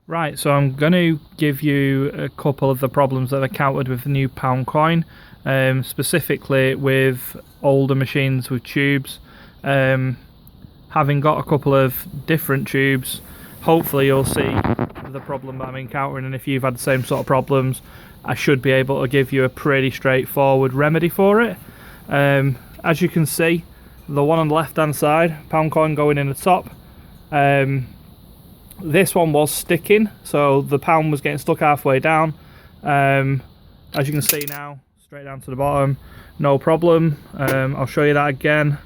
Right, so I'm going to give you a couple of the problems that I've encountered with the new pound coin, specifically with older machines with tubes. Having got a couple of different tubes, hopefully you'll see the problem that I'm encountering, and if you've had the same sort of problems, I should be able to give you a pretty straightforward remedy for it. As you can see, the one on the left hand side, pound coin going in the top, this one was sticking, so the pound was getting stuck halfway down. As you can see now, straight down to the bottom, no problem. I'll show you that again,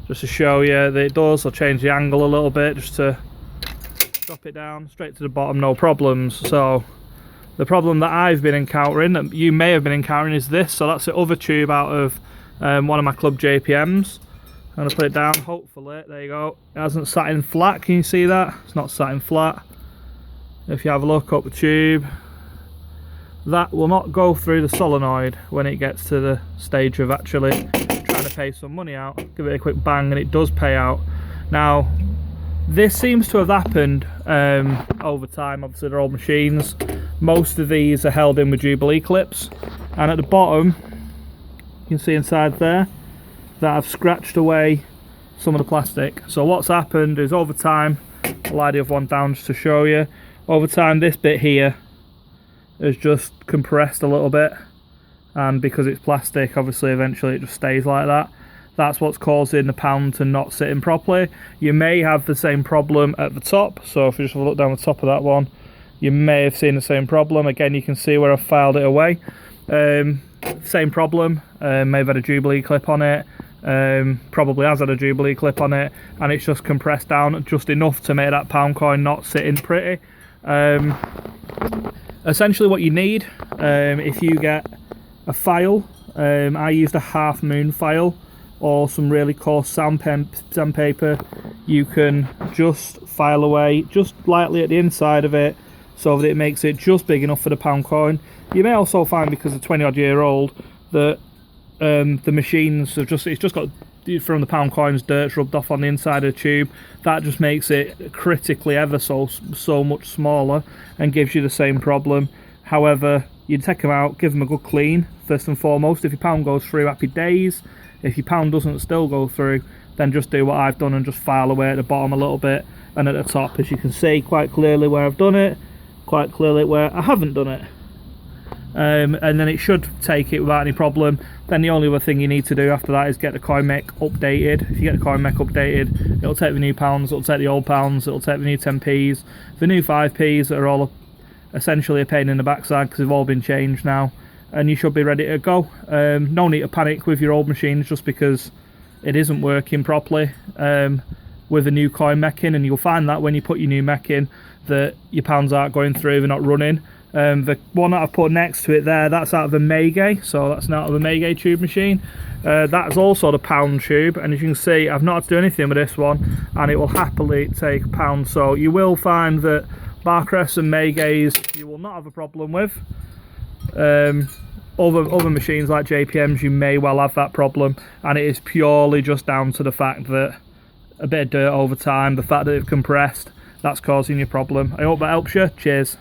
just to show you that it does. I'll change the angle a little bit just to drop it down, straight to the bottom, no problems. So the problem that I've been encountering, that you may have been encountering, is this. So that's the other tube out of one of my club JPMs. I'm going to put it down, hopefully, there you go. It hasn't sat in flat, can you see that? It's not sat in flat. If you have a look up the tube, that will not go through the solenoid when it gets to the stage of actually trying to pay some money out. Give it a quick bang and it does pay out. Now, this seems to have happened over time. Obviously they're old machines. Most of these are held in with Jubilee clips. And at the bottom, you can see inside there, that I've scratched away some of the plastic. So what's happened is over time, I'll lie the other one down just to show you, over time this bit here has just compressed a little bit, and because it's plastic, obviously eventually it just stays like that. That's what's causing the pound to not sit in properly. You may have the same problem at the top, so if you just have a look down the top of that one, you may have seen the same problem. Again, you can see where I've filed it away. Same problem, may have had a Jubilee clip on it, probably has had a Jubilee clip on it, and it's just compressed down just enough to make that pound coin not sitting pretty. Essentially what you need, if you get a file, I used a half moon file or some really coarse sandpaper, you can just file away just lightly at the inside of it so that it makes it just big enough for the pound coin. You may also find, because they're 20 odd year old, that the machines have it's just got, from the pound coins, dirt rubbed off on the inside of the tube. That just makes it critically ever so much smaller and gives you the same problem. However, you take them out, give them a good clean first and foremost. If your pound goes through, happy days. If your pound doesn't still go through, then just do what I've done and just file away at the bottom a little bit, and at the top, as you can see quite clearly where I've done it, quite clearly where I haven't done it. And then it should take it without any problem. Then the only other thing you need to do after that is get the coin mech updated. If you get the coin mech updated, it'll take the new pounds, it'll take the old pounds, it'll take the new 10p's, the new 5p's that are all essentially a pain in the backside because they've all been changed now, and you should be ready to go. No need to panic with your old machines just because it isn't working properly with a new coin mech in, and you'll find that when you put your new mech in that your pounds aren't going through, they're not running. The one that I've put next to it there, that's out of a Meigei, so that's out of a Meigei tube machine. That's also the pound tube, and as you can see, I've not had to do anything with this one, and it will happily take pounds. So you will find that Barcrests and Meigeis you will not have a problem with. Other machines like JPMs, you may well have that problem, and it is purely just down to the fact that a bit of dirt over time, the fact that they've compressed, that's causing your problem. I hope that helps you. Cheers.